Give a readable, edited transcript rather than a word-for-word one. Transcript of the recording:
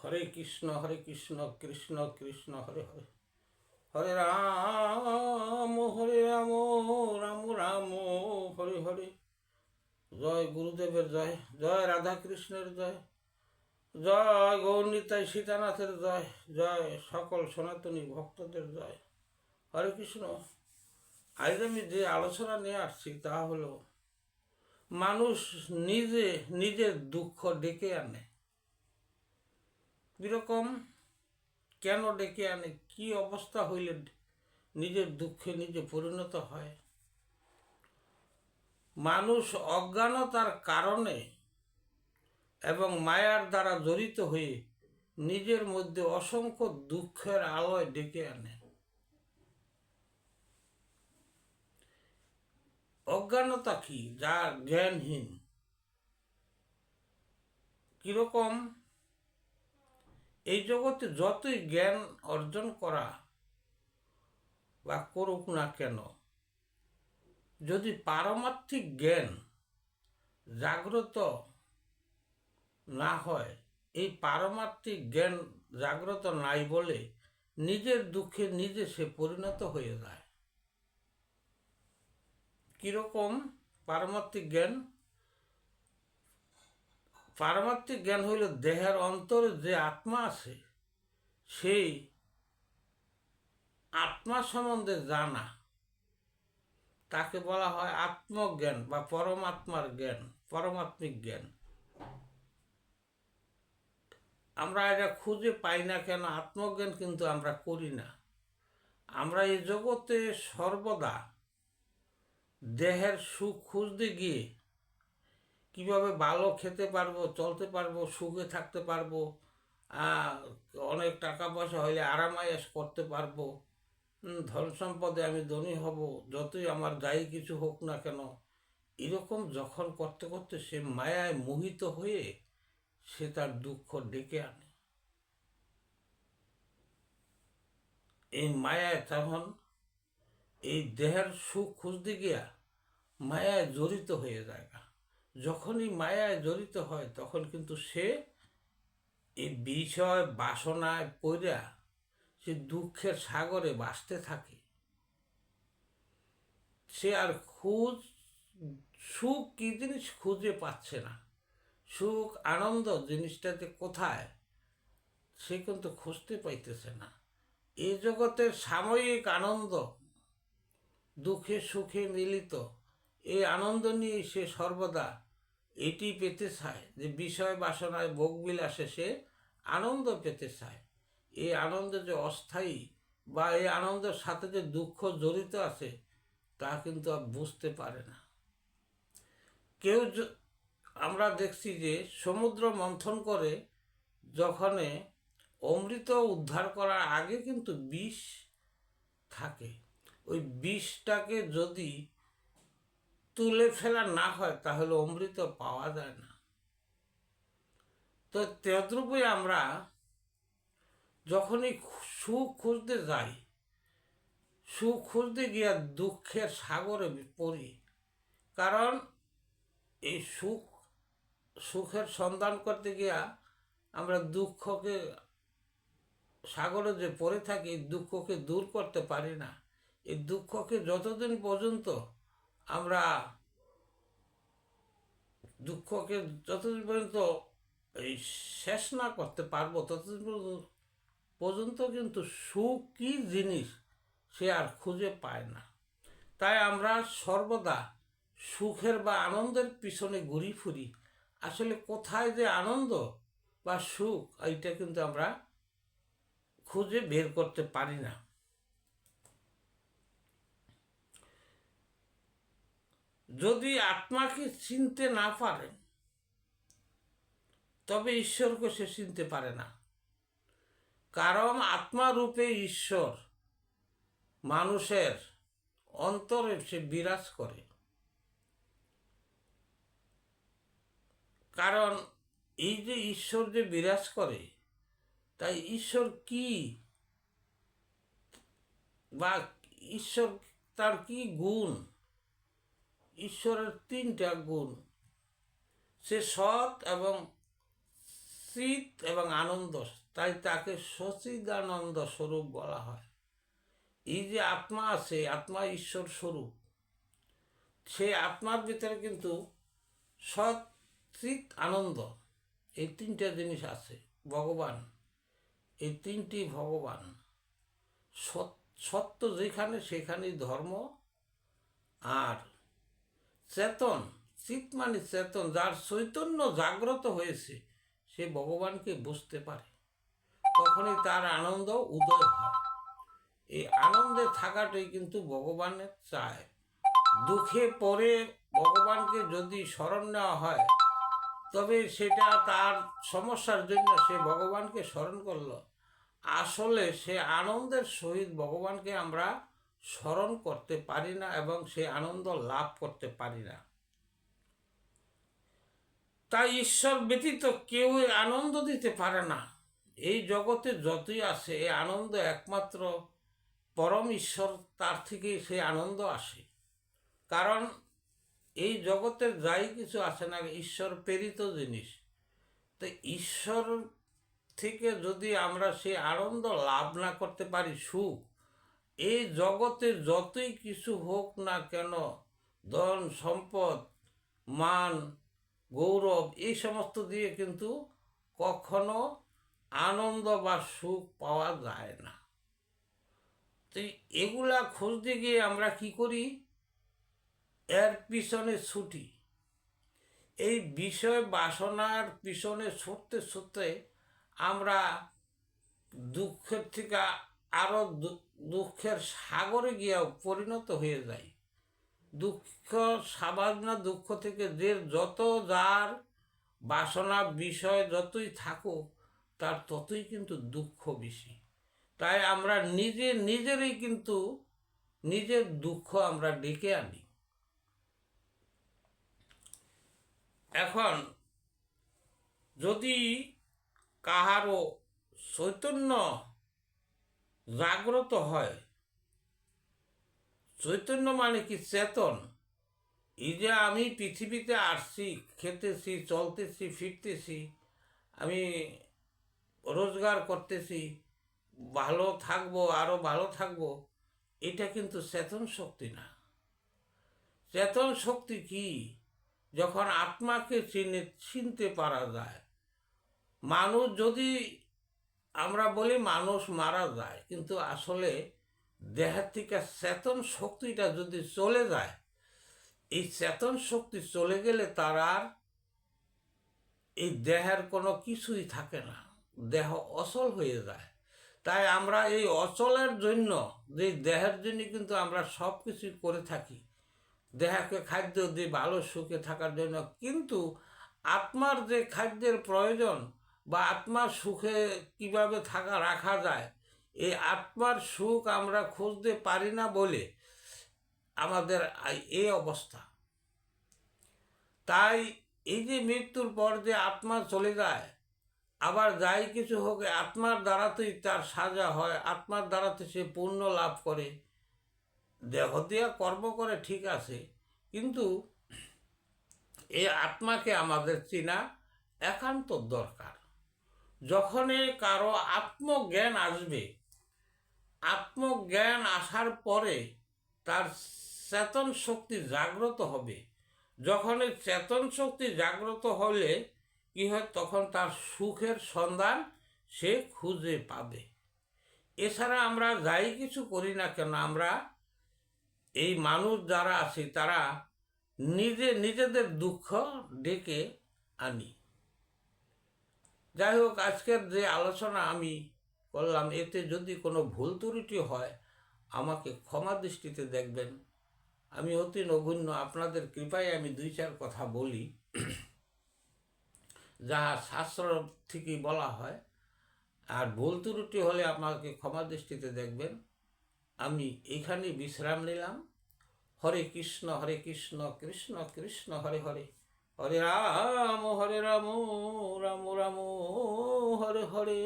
হরে কৃষ্ণ কৃষ্ণ কৃষ্ণ হরে হরে, হরে রাম হরে রাম, রাম রাম হরে হরে। জয় গুরুদেবের জয়, জয় রাধা কৃষ্ণের জয়, জয় গৌরনীতাই সীতানাথের জয়, জয় সকল সনাতনী ভক্তদের জয়। হরে কৃষ্ণ। আজ আমি যে আলোচনা নিয়ে আসছি তা হলো, মানুষ নিজে নিজের দুঃখ ডেকে আনে। কিরকম, কেন ডেকে আনে, কি অবস্থা হইলে নিজের দুঃখে নিজে পরিণত হয়? মানুষ অজ্ঞানতার কারণে এবং মায়ার দ্বারা জড়িত হয়ে নিজের মধ্যে অসংখ্য দুঃখের আলোয় ডেকে আনে। অজ্ঞানতা কি? যা জ্ঞানহীন। কিরকম, এই জগতে যতই জ্ঞান অর্জন করা বা করুক না কেন, যদি পারমার্থিক জ্ঞান জাগ্রত না হয়, এই পারমার্থিক জ্ঞান জাগ্রত নাই বলে নিজের দুঃখে নিজে সে পরিণত হয়ে যায়। কিরকম পারমার্থিক জ্ঞান? পারমার্থিক জ্ঞান হইল দেহের অন্তরে যে আত্মা আছে, সেই আত্মা সম্বন্ধে জানা, তাকে বলা হয় আত্মজ্ঞান বা পরমাত্মার জ্ঞান, পরমাত্মিক জ্ঞান। আমরা এটা খুঁজে পাই না কেন? আত্মজ্ঞান কিন্তু আমরা করি না। আমরা এই জগতে সর্বদা দেহের সুখ খুঁজতে গিয়ে কিভাবে ভালো খেতে পারবো, চলতে পারবো, সুখে থাকতে পারবো, অনেক টাকা পয়সা হইলে আরামায়েশ করতে পারবো, ধন সম্পদে আমি ধনী হব, যতই আমার যাই কিছু হোক না কেন, এরকম যখন করতে করতে সে মায়ায় মোহিত হয়ে সে তার দুঃখ ডেকে আনে। এই মায়ায় তখন এই দেহের সুখ খুঁজতে গিয়া মায়ায় জড়িত হয়ে যায়। যখনই মায়ায় জড়িত হয় তখন কিন্তু সে এই বিষয় বাসনায় পইরা সে দুঃখের সাগরে ভাসতে থাকে। সে আর সুখ কি জিনিস খুঁজে পাচ্ছে না। সুখ আনন্দ জিনিসটাতে কোথায়, সে কিন্তু খুঁজতে পাইতেছে না। এই জগতের সাময়িক আনন্দ, দুঃখে সুখে মিলিত, এই আনন্দ নিয়ে সে সর্বদা এটি পেতে চায় যে বিষয় বাসনায় ভোগ বিলাসে সে আনন্দ পেতে চায়। এই আনন্দ যে অস্থায়ী বা এই আনন্দের সাথে যে দুঃখ জড়িত আছে তা কিন্তু আর বুঝতে পারে না কেউ। আমরা দেখছি যে সমুদ্র মন্থন করে যখন অমৃত উদ্ধার করার আগে কিন্তু বিষ থাকে। ওই বিষটাকে যদি তুলে ফেলা না হয় তাহলে অমৃত পাওয়া যায় না। তো তদ্রূপে আমরা যখনই সুখ খুঁজতে যাই, সুখ খুঁজতে গিয়া দুঃখের সাগরে পড়ি। কারণ এই সুখের সন্ধান করতে গিয়া আমরা দুঃখকে সাগরে যে পড়ে থাকি, দুঃখকে দূর করতে পারি না। এই দুঃখকে যতদিন পর্যন্ত আমরা এই শেষ না করতে পারবো, ততদিন পর্যন্ত কিন্তু সুখ কি জিনিস সে আর খুঁজে পায় না। তাই আমরা সর্বদা সুখের বা আনন্দের পিছনে ঘুরি ফুরি। আসলে কোথায় যে আনন্দ বা সুখ, এইটা কিন্তু আমরা খুঁজে বের করতে পারি না। যদি আত্মাকে চিনতে না পারেন তবে ঈশ্বরকে সে চিনতে পারে না। কারণ আত্মারূপে ঈশ্বর মানুষের অন্তরে সে বিরাজ করে। কারণ এই যে ঈশ্বর যে বিরাজ করে, তাই ঈশ্বর কি বা ঈশ্বর তার কি গুণ? ঈশ্বরের তিনটা গুণ। সে সৎ এবং চিত এবং আনন্দ, তাই তাকে সচিদানন্দ স্বরূপ বলা হয়। এই যে আত্মা আছে, আত্মা ঈশ্বর স্বরূপ, সেই আত্মার ভিতরে কিন্তু সৎ চিত আনন্দ এই তিনটা জিনিস আছে। ভগবান, এই তিনটি ভগবান। সত্য যেখানে সেখানেই ধর্ম। আর চেতন, চিত মানে চেতন, যার চৈতন্য জাগ্রত হয়েছে সে ভগবানকে বুঝতে পারে, তখনই তার আনন্দ উদয় হয়। এই আনন্দে থাকাটাই কিন্তু ভগবানের চায়। দুঃখে পড়ে ভগবানকে যদি স্মরণ নেওয়া হয়, তবে সেটা তার সমস্যার জন্য সে ভগবানকে স্মরণ করলো, আসলে সে আনন্দের সহিত ভগবানকে আমরা স্মরণ করতে পারি না এবং সে আনন্দ লাভ করতে পারি না। তাই ঈশ্বর ব্যতীত কেউ আনন্দ দিতে পারে না। এই জগতে যতই আসে এই আনন্দ একমাত্র পরম ঈশ্বর, তার থেকেই সে আনন্দ আসে। কারণ এই জগতের যাই কিছু আসে না, ঈশ্বর প্রেরিত জিনিস। তো ঈশ্বর থেকে যদি আমরা সেই আনন্দ লাভ না করতে পারি, সুখ, এই জগতে যতই কিছু হোক না কেন, ধন সম্পদ মান গৌরব, এই সমস্ত দিয়ে কিন্তু কখনো আনন্দ বা সুখ পাওয়া যায় না। তো এগুলা খুঁজতে গিয়ে আমরা কি করি, এর পিছনে ছুটি। এই বিষয় বাসনার পিছনে ছুটতে ছুটতে আমরা দুঃখের থেকে আরো দুঃখের সাগরে গিয়ে পরিণত হয়ে যাই। দুঃখ সামান্য দুঃখ থেকে যে যত যার বাসনা বিষয় যতই থাকুক, তার ততই কিন্তু দুঃখ বেশি। তাই আমরা নিজেরই কিন্তু নিজের দুঃখ আমরা ডেকে আনি। এখন যদি কাহারও চৈতন্য জাগ্রত হয়, চৈতন্য মানে কি চেতন, এই যে আমি পৃথিবীতে আসছি, খেতেছি, চলতেছি, ফিরতেছি, আমি রোজগার করতেছি, ভালো থাকবো, আরো ভালো থাকবো, এটা কিন্তু চেতন শক্তি না। চেতন শক্তি কি? যখন আত্মাকে চিনতে পারা যায়। মানুষ যদি, আমরা বলি মানুষ মারা যায়, কিন্তু আসলে দেহের থেকে চেতন শক্তিটা যদি চলে যায়, এই চেতন শক্তি চলে গেলে তার আর এই দেহের কোনো কিছুই থাকে না, দেহ অচল হয়ে যায়। তাই আমরা এই অচলের জন্য, যে দেহের জন্য কিন্তু আমরা সব কিছুই করে থাকি, দেহকে খাদ্য দিয়ে ভালো সুখে থাকার জন্য, কিন্তু আত্মার যে খাদ্যের প্রয়োজন বা আত্মার সুখে কিভাবে রাখা যায়, এই আত্মার সুখ আমরা খুঁজতে পারি না বলে আমাদের এই অবস্থা। তাই এই যে মৃত্যুর পর যে আত্মা চলে যায়, আবার যাই কিছু হোক, আত্মার দ্বারাতেই তার সাজা হয়, আত্মার দ্বারাতে সে পুণ্য লাভ করে, দেহ দিয়া কর্ম করে, ঠিক আছে, কিন্তু এই আত্মাকে আমাদের চেনা একান্ত দরকার। যখনই কারো আত্মজ্ঞান আসবে, আত্মজ্ঞান আসার পরে তার চেতন শক্তি জাগ্রত হবে। যখন এই চেতন শক্তি জাগ্রত হলে কি হয়, তখন তার সুখের সন্ধান সে খুঁজে পাবে। এছাড়া আমরা যাই কিছু করি না কেন, আমরা এই মানুষ যারা আছি তারা নিজেদের দুঃখ ডেকে আনি। যাই হোক, আজকের যে আলোচনা আমি করলাম, এতে যদি কোনো ভুল ত্রুটি হয় আমাকে ক্ষমা দৃষ্টিতে দেখবেন। আমি অতি নগণ্য, আপনাদের কৃপায় আমি 2-4 কথা বলি, যাহা শাস্ত্র থেকেই বলা হয়। আর ভুল ত্রুটি হলে আমাকে ক্ষমা দৃষ্টিতে দেখবেন। আমি এখানেই বিশ্রাম নিলাম। হরে কৃষ্ণ কৃষ্ণ কৃষ্ণ হরে হরে, হরে রাম রাম রাম হরে হরে।